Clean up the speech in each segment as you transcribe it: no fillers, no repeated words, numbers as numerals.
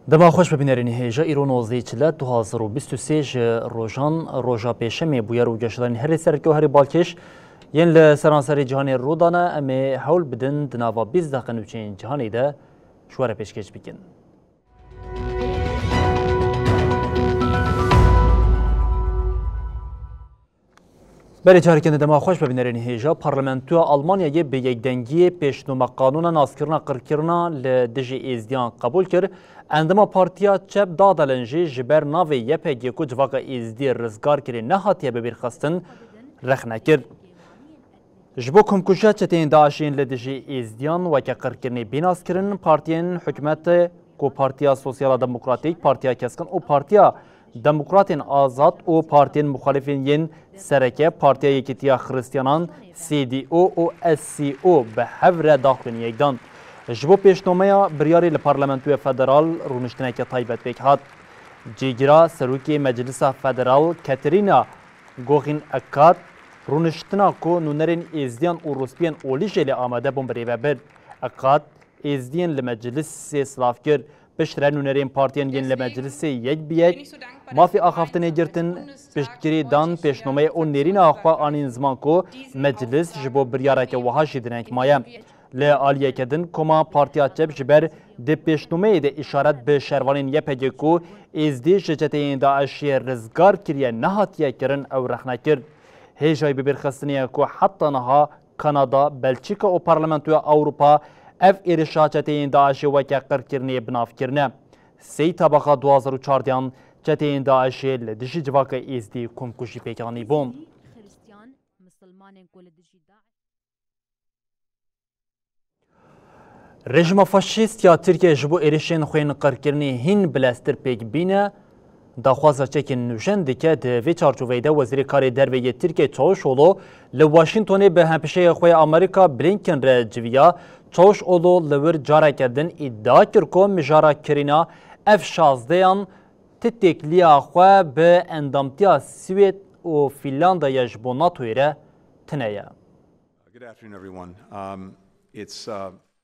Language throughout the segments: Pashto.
دما خوش ببینرین هیجا ایران وزی چلت 2023 روزان روزا پیشمی بویر و گشتن هر سرکو هر بالکش ین لسرانسری جهانی رودانه امی حول بدن دناوا 20 دقیقه نوچین جهانی ده شوار پیشکش بکن. بله چارکند دما خوش ببینرین هیجا پارلمانتو آلمانیا به یک دنگی پیشنهاد قانون ناسکرنا قرکرنا لدجی ازدیان قبول کرد. اندما پارتیا چپ دادلنجی جبر ناوی یپگی کو جواق ازدی رزگار کری نهاتیه ببیر خستن رخ نکر. جبو کمکوشات چتین داعشین لدجی ازدیان و که قرکرنی بیناس کرن پارتیان حکومت کو پارتیا سوسیال دموکراتیک پارتیا کسکن و پارتیا دموکراتین آزاد و پارتیان مخالفین ین سرکه پارتیا یکیتیا خریستیانان CDU و SCO به حور داخلین یکدان. جبو پیشنامه بریاری لپارلمانتوی فدرال رونشتنه که طایبت بیک هات. جیگرا سروکی مجلس فدرال کاترینا گوخین اکاد رونشتنه کو نونرین ازدیان و روسپیان اولیجه لی آمده بوم بریوه بر. اکاد ازدیان لمجلس سلاف کر پشتر نونرین پارتیان ین لمجلس یک بیک مافی آخافتنه گرتن پشتگیری دان پیشنامه اون نیرین آخوا آنین زمان کو مجلس جبو بریاره که وحاشی دنک مایم. لعالیه کدن کما پارتیا چپ جبر ده پیشنامه ده اشارت به شروانین یپگی کو ازدی شجته داعشی رزگار کریه نهاتیه کرن او رخنه کرد. هیجای ببرخستنیه کو حتی نها کانادا، بلژیکا و پارلمانتوی اروپا اف ارشاچته داعشی وکه قرکرنی بناف کرنه. سی طبقه 2014 چته داعشی لدشی جواک ازدی کمکوشی پیکانی بوم. رژیم فاشیست یا ترکیه جبو ایرشین خوین قرکرنی هین بلاستر پیک بینه داخوازا چکن نوشن دیگه دوی چارچوبه وزیر کاری دروی ترکیه چاوشولو لواشنگتونی به همپیشه خوی آمریکا بلینکن را جویا چاوشولو لور جارا کردن ادعا کرکو مجارا کرینا F-16 تتکلیا خو به اندامتیا سوید و فینلاندا یجبو ناتوی را تنیه.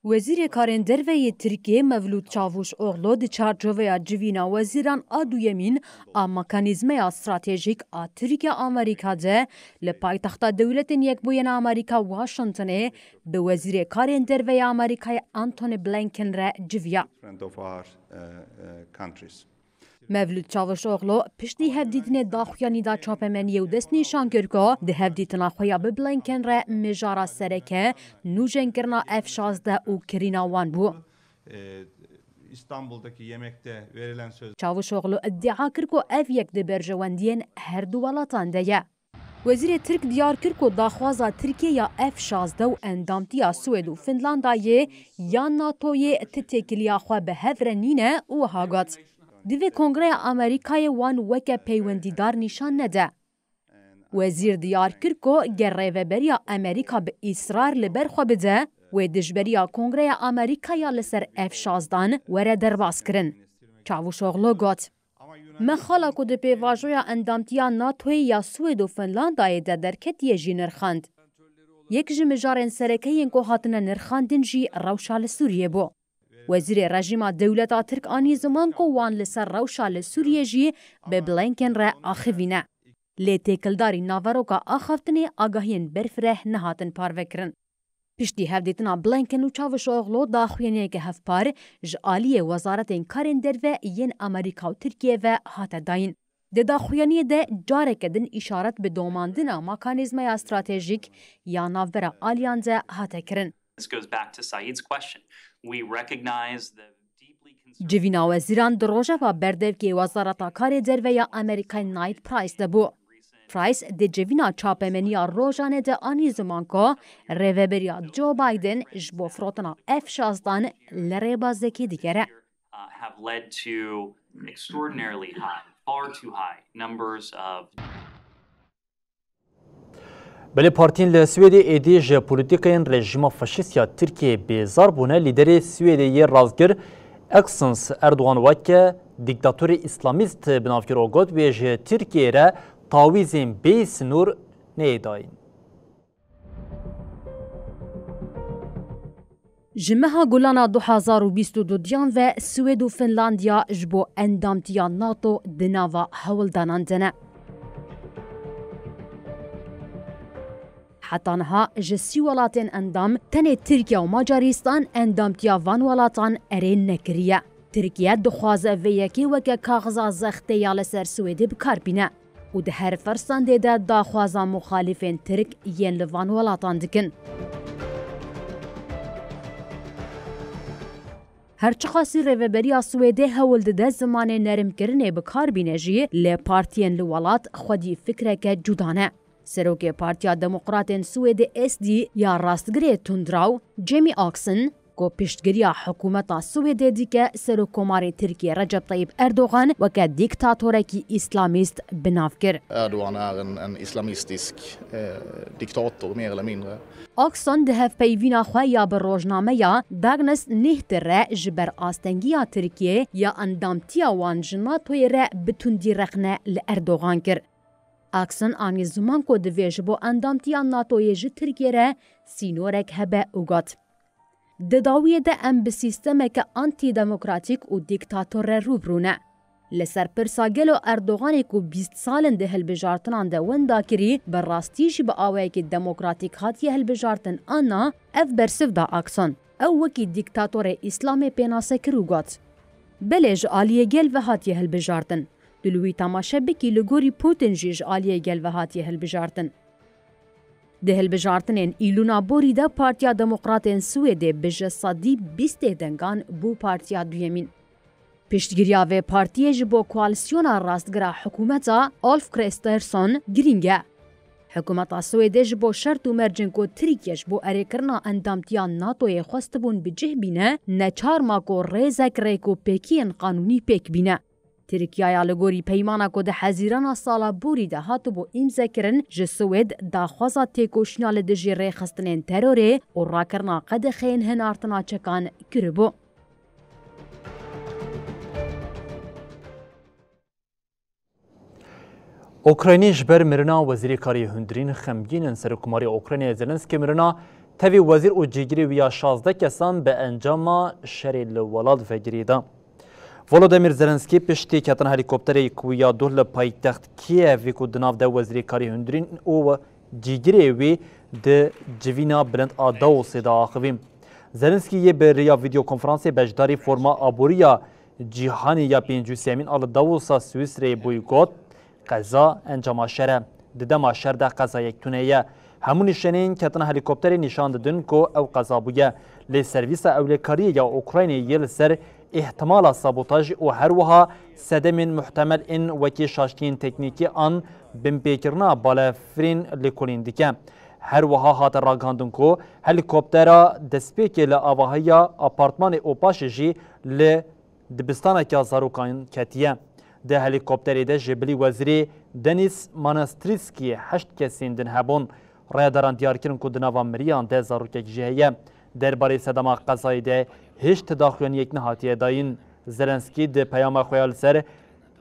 وزیر کارین دروی ترکیه مولود چاوش اغلو دی چارچوبه جوینا وزیران آدویمین آ مکانیزم استراتژیک آ ترکیه آمریکا ده لپایتخت دولت یک بوین آمریکا واشنطنه به وزیر کارین دروی آمریکای آنتونی بلینکن را جویا. مولود چاوش اغلو پشتی هفدیدن داخویانی دا چاپمنی و دست نیشان کرکو ده هفدیدن خویا به بلینکن را مجارا سرکه نوجن کرنا F-16 و کرینا وان بو. İstanbul'daki yemekte verilen söz. چاوش اغلو ادعا کرکو اف یک ده برجواندین هر دو ولاتان ده. وزیر ترک دیار کرکو داخوازا ترکیه یا F-16 و اندامتیا سوید و فنلاندایه یا ناتوی تتکلیا خو به هفرنینه و هاگات. دوی کنگره آمریکای وان وکه پیوندیدار نشان نده. وزیر دیار کرکو گره و بریا امریکا به اصرار لبر خو بده و دجبریا کنگره آمریکای لسر F-16 وره درباس کرن. چاوش اغلو گوت. مخالا کو ده پیواجویا اندامتیا ناتوی یا سوید و فنلاندای ده درکتیه جی نرخاند. یک جی مجارن سرکهین که هاتنه نرخاندن جی روشال سوریه بو. وزیر رژیم دولت ترک آنی زمان کو وان لسر روشال سوریه جی به بلینکن را آخوینه. لی تکلداری ناوروکا آخفتنی آگاهین برفره نهاتن پاروکرن. پشتی هفدیتنا بلینکن و چاوش اغلو داخوینه که هفپار جعالی وزارت کارین دروه ین امریکا و ترکیه و هات داین. ده داخوینی ده جاره کدن اشارت به دوماندن مکانیزم استراتژیک یا ناوبر آلیانزه هات کرن. جوینا وزیران در روژه و بردو که وزارت کار دروه یا امریکای نایت پرایس ده بو. پرایس د جوینا چاپمنیا روزانه د آنی زمان که ریوبریا جو بایدن جبو فروتنا F-16 لریبا زکی دیگره. Have led to extraordinarily high, far too high numbers of. بله پارتین لسویدی ایدی ژئوپلیتیکین رژیم فاشیستیا ترکیه بیزار بونه لیدر سویدی رازگر اکسنس اردوغان وکه دیکتاتور اسلامیست بنافکر اوگود و ژ ترکیه را تاویزین بی سنور نیداین. جمعه گلانا 2022 دیان و سوید و فنلاندیا جبو اندامتیا ناتو دناوا هولدانان دنه. حتی نها جسی ولاتین اندام تنه ترکیه و ماجاریستان اندامتیا وان ولاتان ارین نکریه. ترکیه دخوازه و یکی وکه کاغذا زخته یا لسر سویدی بکار بینه. و ده هر فرسان دیده داخوازا مخالفین ترک ین لوان ولاتان دکن. هرچخاسی ریوبریا سویده هول ده زمان نرم کرنه بکار بینه جی لی پارتین لولات خودی فکره که جدانه. سروک پارتیا دموکراتین سوید SD یا راستگری تندراو جیمی آکسن کو پشتگیریا حکومتا سوید دیگه سروکوماری ترکیه رجب طیب اردوغان و که دیکتاتورکی اسلامیست بناف کر. Erdogan en islamistisk diktator mer eller mindre. آکسن ده هف پیوینا خواه یا بر روزنامه یا داگنس نیهت ره جبر آستنگیا ترکیه یا اندامتیا وان جناتوی ره بتوندی رخنه لأردوغان کر. اکسن آنی زمان کو دویج بو اندامتیا ناتوی جی ترکیه ره سینورک هبه اوگات. دداویه ده ام به سیستمه که آنتی دموکراتیک و دیکتاتور روبرونه. لسر پرساگل و اردوغانی کو 20 سالن ده هلبجارتنان ده وندا کری بر راستیش با آوه که دموکراتیک هاتیه هلبجارتن آنا اف برسف دا اکسن. او وکی دیکتاتور اسلام پیناسه کروگات. بلیج آلیه گل و هاتیه هلبجارتن. دلوی تماشه بکی لگوری پوتین جیج آلیه گل و هاتیه هلبجارتن. ده هلبجارتنین ایلونا بوری ده پارتیا دموکراتین سویده بجه صدی 20 دنگان بو پارتیا دویمین. پشتگیریا و پارتیه جبو کوالسیونا راستگرا حکومتا آلف کریسترسون گرینگه. حکومتا سویده جبو شرط و مرجن کو ترکیه جبو اریکرنا اندامتیا ناتوی خواستبون بجه بینه نچار ماکو ریزک ریکو پیکین قانونی پیک بینه. ترکیه لگوری پیمانا کو ده حزیرانا سالا بوری ده هاتو بو امزا کرن جه سوید دا خوازا تیکوشنال ده جی ری خستنین تروره و راکرنا قد خین هنارتنا چکان کربو. اوکراینی جبر مرنا وزیر کاری هندرین خمگین سرکماری اوکراینی زلنسکی مرنا تاوی وزیر او جیگری ویا 16 کسان به انجام شری لولاد وگریده. ولودیمیر زلنسکی پشتی کتن هلیکوپتری کویا دول پایتخت کیف کو دناو ده وزیر کاری هندرین او جیگری وی ده جوینا بلند آداو سدا آخویم. زلنسکی یه به ریا ویدیو کنفرانسی بجداری فرما آبوریا جیهانی یا 53 آل داوسا سویسری بوی گوت قضا انجام شره ددما شر ده قضا یک تونه همون شنین کتن هلیکوپتری نشان دادن کو او قضا بویه لی سرویس اولکاری یا اوکراینی یل سر احتمال سابوتاج و هر وها صدم محتمل این وکی شاشتین تکنیکی آن بمپیکرنا بالافرین لکولین دیکه هر وها هات راگاندن کو هلیکوپترا دسپیکی لآواهی اپارتمان اوپاش جی ل دبستان که زاروکان کتیه ده هلیکوپتری ده جبلی وزیری دنیس مانستریسکی 8 کسین دن هبون رایداران دیار کرن که دناوان مریان ده زاروکک جهیه درباره صدما قضایی ده هیچ تداخلون یک نهاتیه داین زلنسکی ده پیام خویال سر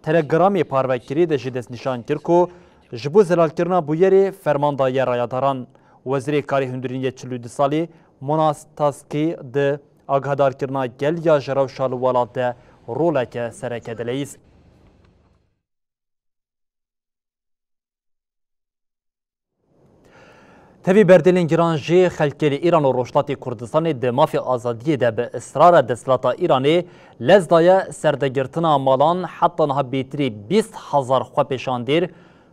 تلگرامی پاروکری ده جدس نشان کرد که جبو زلال کرنا بویری فرماندای رایداران وزیری کاری هندرین 42 سالی مناستاسکی ده آگهدار کرنا گل یا جراو شالوالات ده رولک سرکه دلیز. تبی بردلین گران جی خلکلی ایران و روشتاتی کردستان ده مافی آزادی ده به اصرار دستلاتا ایرانی لزدای سردگرتنا مالان حتی نها بیتری 20,000 خواه پیشاندیر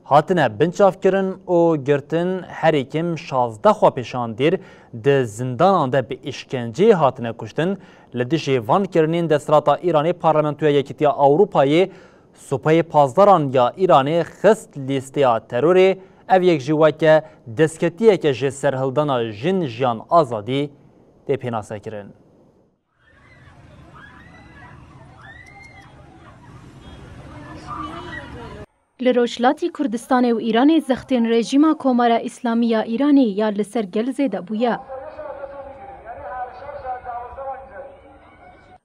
هاتنه بنچاف کرن و گرتن هریکم 16 خواه پیشاندیر ده زندانان ده به اشکنجی هاتنه کشتن لدیشی وان کرنین دستلاتا ایرانی پارلمنتوی یکیتیا اوروپایی سوپای پازداران یا ایرانی خست لیستیا تروری او یک جوا که دستکتیه که جه سرهلدانا جن جیان آزادی ده پیناسه کرن. لروشلاتی کردستان و ایران زختین رژیما کومارا اسلامی ایرانی یا لسر گل زیده بویا.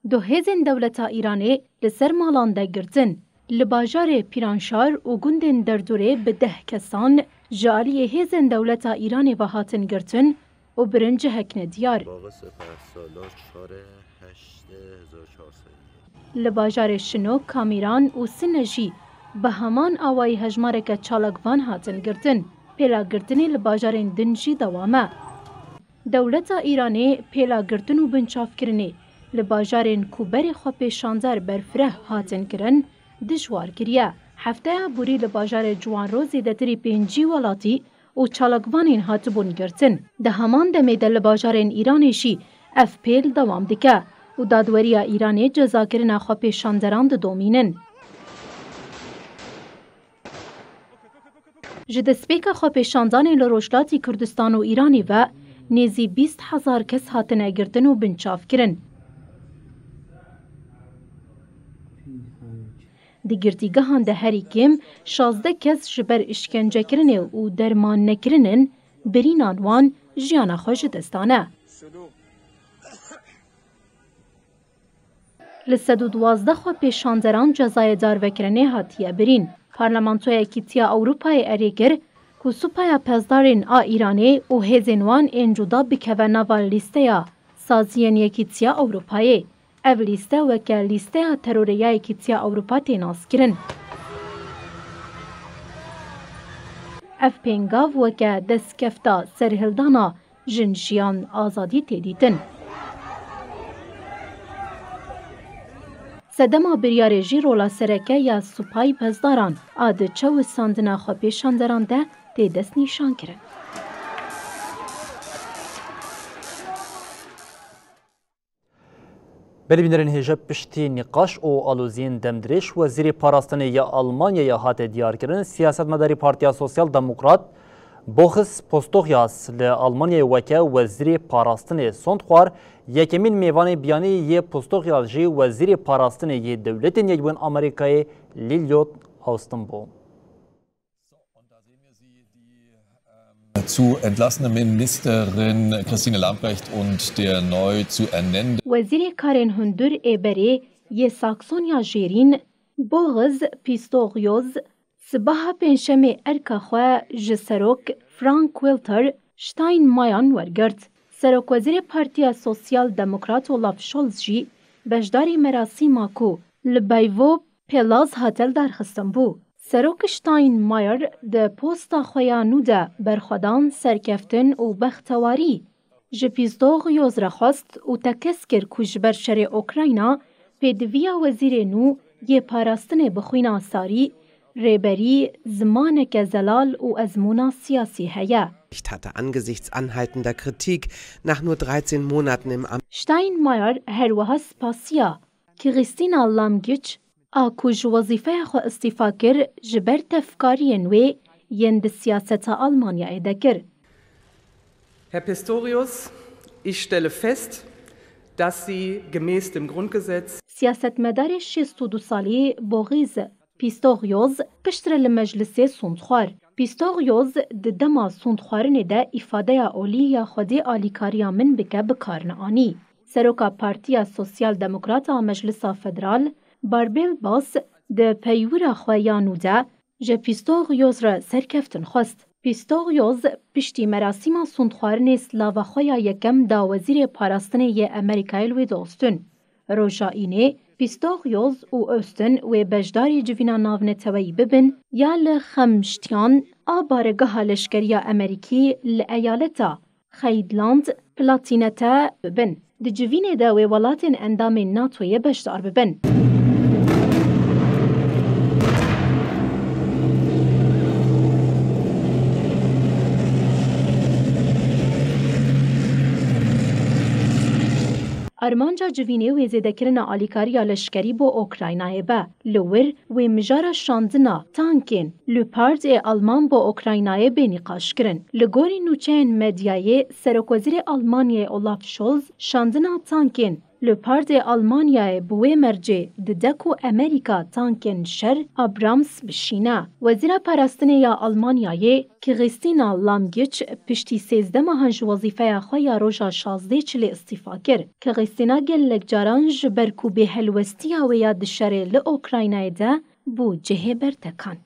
دو هزین دولتا ایرانی لسر مالان ده گرزن. لباجار پیرانشار و گوندن دردوره به 10 کسان جالی هزین دولتا ایرانی و هاتن گرتن و برنج هکن دیار. لباجار شنو کامیران و سنجی به همان آوای هجمارک چالکوان هاتن گرتن. پیلا گرتنی لباجارین دنجی دوامه. دولتا ایرانی پیلا گرتن و بنچاف کرنی لباجارین کوبر خو پیشاندار برفره هاتن کرن دجوار کریه. هفته بوری لباجار جوان روزی دتری 5 ولاتی و چالکوانین هاتبون گرتن. ده همان دمی ده لباجارین ایرانیشی اف پیل دوام دکه و دادوریا ایرانی جزا کرن خو پیشانداران ده دومینن. جدسپیک خو پیشاندان لروشلاتی کردستان و ایرانی و نیزی 20,000 کس هاتن اگرتن و بنچاف کرن. دی گرتیگاهان ده هری کم 16 کس جبر اشکنجه کرنه و درمان نکرنن برینان وان جیانا خوش دستانه. لسدو 12 خو پیشانداران جزای دار وکرنه هاتیه برین. پارلمانتوی کیتیا اروپای اریگر که سوپای پزدارین آ ایرانی و هزینوان انجودا بکوه نوال لیسته سازین یکیتیا اروپایی. او لیسته وکه لیسته تروریه کیتیا اروپا تیناس کرن. اف پینگاو وکه دستکفتا سرهلدانا جنشیان آزادی تیدیتن. سدما بریار جی رولا سرکه یا سوپای پزداران آده چو ساندنا خو پیشانداران ده تی دست نیشان کرن. بلی بینرین هجا پشتی نقاش او آلوزین دمدرش وزیر پاراستن یا آلمانیا یا هات دیار کرن سیاست مداری پارتیا سوسیال دموکرات بوخس پستوخیاس لآلمانیا وکه وزیر پاراستن سندخوار یکمین میوان بیانی یه پستوخیاس جی وزیر پاراستن یه دولت یکبون آمریکای لیلیوت آستن بو. Zu entlassene Ministerin Christine Lambrecht und der neu zu ernennende وزیر کارن هندور ایبری یه ساکسونیا جیرین بوغز پیستوغیوز سباها پنجشنبه ارکا خو جسروک فرانک ویلتر شتاین مایان ورگرد. سروک وزیر پارتیا سوسیال دموکرات اولاف شولز جی بجداری مراسیما کو لبایوو پلاز هاتل درخستن بو. سروک شتاین مایر ده پوستا خویا نوده برخودان سرکفتن و بختواری. جپیزدوغ یوز رخواست و تکس کر کجبر شر اوکراینا پیدویا وزیر نو یه پاراستن بخوینا ساری ریبری زمانک زلال و ازمونا سیاسی هیا. hatte angesichts anhaltender Kritik nach nur 13 Monaten im Amt. شتاینمایر هر وها سپاسیا که کریستینا لامگیچ آکوژ وظیفه خو استیفا کر جبر تفکارین و یند سیاست آلمانیا ایدکر. Herr Pistorius, ich stelle fest, dass Sie gemäß dem Grundgesetz سیاستمدار 62 سالی بوغیز پیستوغیوز پشتر لمجلس سوندخوار. پیستوغیوز دما سوندخوارن ده ifade اولی یا خودی آلیکاریا من بکه بکارن آنی. سروکا پارتیا سوسیال دموکراتا مجلس فدرال باربیل باس ده پیورا خویانو ده جه پیستوغیوز را سرکفتن خواست. پیستوغیوز پشتی مراسیما سوندخوارن سلاوا خویا یکم دا وزیر پاراستن یه امریکایل و دوستن. روژا اینه پیستوغیوز و اوستن و بجداری جوینا ناون توی ببن یا لخمشتیان آبارگاه لشکریا امریکی لایالتا خیدلاند پلاتینتا ببن. دی جوینه دا و ولاتن اندام ناتوی بجدار ببن. ارمانجا جوینه و زیدکرنا آلیکاریا لشکری بو اوکراینای با لور و مجارا شاندنا تانکین لوپارد آلمان بو اوکراینای بینیقاش کرن لگوری نوچین مدیای سرکوزیر آلمانیای اولاف شولز شاندنا تانکین لوپارد آلمانیای بوی مرجع ددکو امریکا تانکین شر ابرامس بشینا وزیر پاراستنه یا آلمانیای که غیستینا لامگیچ پشتی 13 ماهنج وظیفه خواه روژا 16 چلی استیفا کرد که غیستینا گلک جاران جبرکو به هلوستی و یاد شر لأوکراینای ده بو جهه برتکان.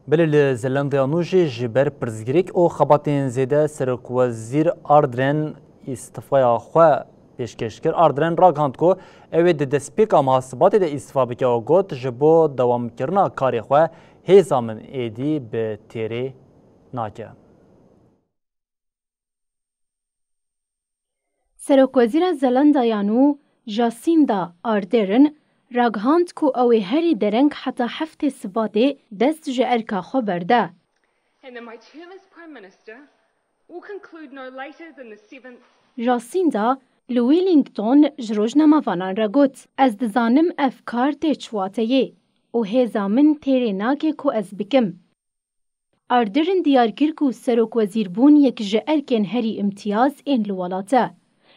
بله زلندیا نوجی جبر پرزگریک او خباتین زیده سرک وزیر آردرن استفایا خواه پیشکش کرد. آردرن را گاند کو اوی ده دسپیکا محاسبات ده استفا بکه و گوت جبو دوام کرنا کاری خواه هیزامن ایدی به تیره ناکه. سرکوزیر زلندایانو جاسیندا آردرن راگهاند کو اوی هری درنگ حتی هفته سباده دست جرکا خو برده. جاسیندا لویلینگتون جروجنما وانان را گوت از دزانم افکار تچواته یه و هزامن تیره ناکه کو از بکم. آردرن دیار کر کو سرکوزیر بون یک جرکن هری امتیاز این لولاته.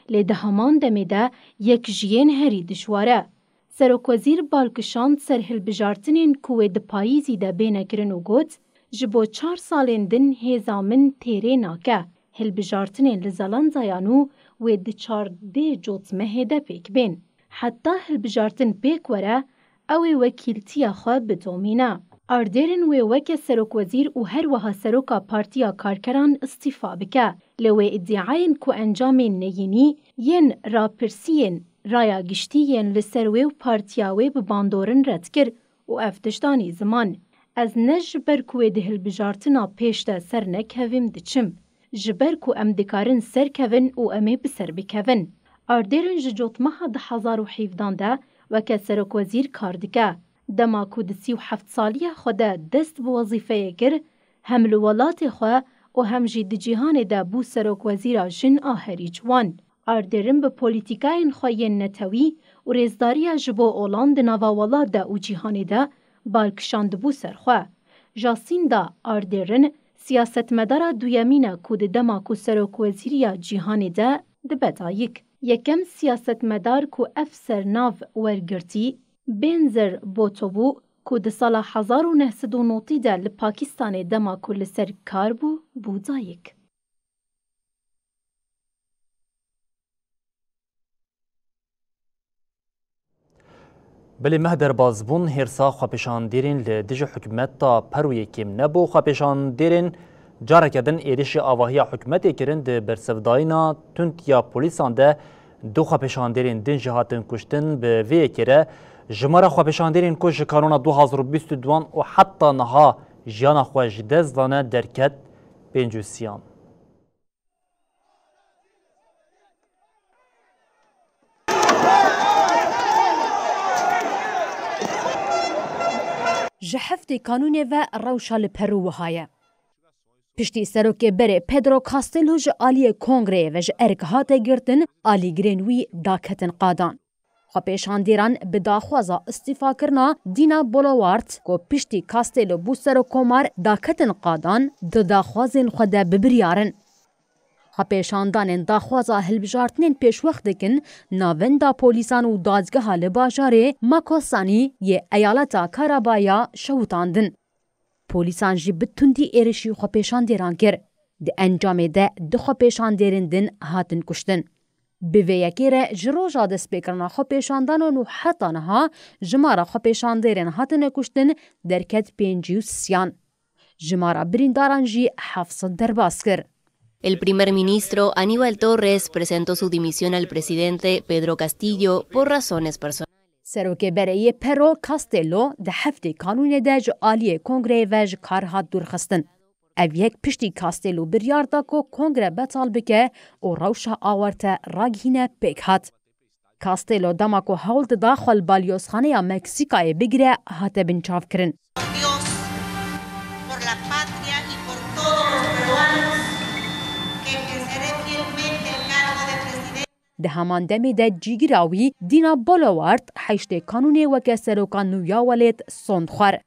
لیده همان دمیده یک جین هری دشواره. سرکوزیر بالکشاند سر هلبجارتنین کوه ده پاییزی ده بینه کرن و گوت جبو 4 سالین دن هزامن تیره ناکه. هلبجارتنین لزلندایانو و ده 14 جوت مهده پیک بین. حتی هلبجارتن پیک وره اوی وکیلتیا خواه بدومینه. آردرن و وک سرکوزیر و هر وها سرکا پارتیا کارکران استیفا بکه. لو ادعاین کو انجام نینی ین راپرسین رایا گشتیین لسروی و پارتیاوی به باندورن رد کر و افتشتانی زمان. از نجبر کوی ده هلبجارتنا پیشتا سر نکویم دچم. جبر کو ام دکارن سر کوین و امی بسر بکوین. آردرن ججوت مها ده 1017 ده وکه سرکوزیر کاردکه. دما کو ده 37 سالیه خوده دست به وظیفه گر هم لولات خواه و هم جید جیهان ده بو سرکوزیرا جن آهری جوان. آردرن به پولیتیکاین خواهی نتوی و رزداری جبو اولان نواوالا ده او جیهانی ده بالکشاند بو سرخواه. جاسیندا آردرن سیاست مدار دویمین کود دما کو سرکوزیریا جیهانی ده بدایک. یکم سیاست مدار کو افسر ناو ورگرتی بنزر بوتوبو کود سال 1990 ده لپاکستان دما کل سر کار بو دایک. بله مهدر بازبون هرسا خواپشان دیرین لدیج حکومت تا پروی کم نبو خواپشان دیرین جاره کردن ایریش آواهی حکومت کرن ده برسفداینا تونتیا پولیسان ده دو خواپشان دیرین دن جهاتن کشتن به وی کره جماره خواپشان دیرین کش کانون 2022 و حتی نها جیانا خواج دزدانه درکت پنجوسیان. جهفت کانونه و روشال پرو وهایه. پشتی سروک بره پدرو کاستلو ج آلی کنگره و ج ارکهات گرتن آلی گرینوی داکتن قادان. خواپیشان دیران به داخوازا استیفا کرنا دینا بولوارت کو پشتی کاستلو بو سرو کومار داکتن قادان دو داخوازین خوده ببریارن. خواپیشاندان داخوازا هلبجارتنین پیش وقت دکن ناون دا پولیسان و دادگاه حال باجاره ماکوسانی یه ایالتا کارابایا شوتاندن. پولیسان جی بتوندی ایرشی خواپیشان دیران کر. ده انجام ده دو خواپیشان دیرندن هاتن کشتن. به ویکی ره جروجا دست بکرنا خواپیشاندان و حتی نها جمارا خواپیشان دیرن هاتن کشتن درکت 53. جمارا برینداران جی 700 درباس کر. El primer ministro Aníbal Torres presentó su dimisión al presidente Pedro Castillo por razones personales. سروک برای پرو کاستلو ده هفته کانون ده جو آلیه کنگره و جو کارهات دورخستن. او یک پشتی کاستلو بریاردا کو کنگره بطال بکه و روشا آورته راگهینه پیک هات. کاستلو دماکو هول ده داخل بالیوس خانه یا مکسیکای بگیره هاته بنچاف کرن. ده همان دمی ده جیگراوی دینا بولوارد حیشت کانونی وکه سروکان نویا ولید سندخور.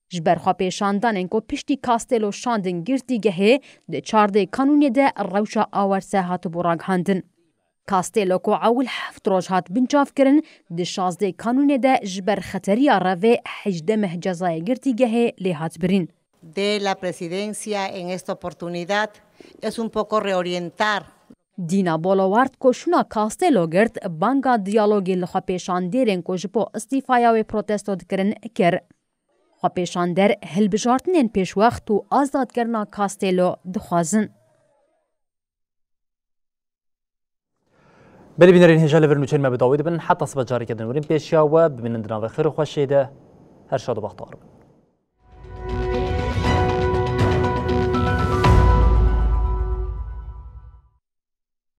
جبرخوا پیشاندان انکو پشتی کاستلو شاندن گرتی گهه ده 14 کانونی ده روشا آورسه هاتو براغ هندن. کاستلو کو اول 7 روز هات بنچاف کرن ده 16 کانونی ده جبر خطری روه 18 مهجزای گرتی گهه لی هات برین. De la presidencia en esta oportunidad es un poco reorientar. دینا بولوارد کوشنا کاستلو گرت بانگا دیالوگی لخوا پیشاندیرن کو جپو استیفایا و پروتستو دکرن کر. خوا پیشاندر هلبجارتنین پیش وقت و آزاد کرنا کاستلو دخوازن. بلی بینرین هجال ورنوچین ما بداوید بن حتی صبح جاری کردن ورین پیشیا و ببینندنا و خیر و خوش شیده هر شاد و بختار.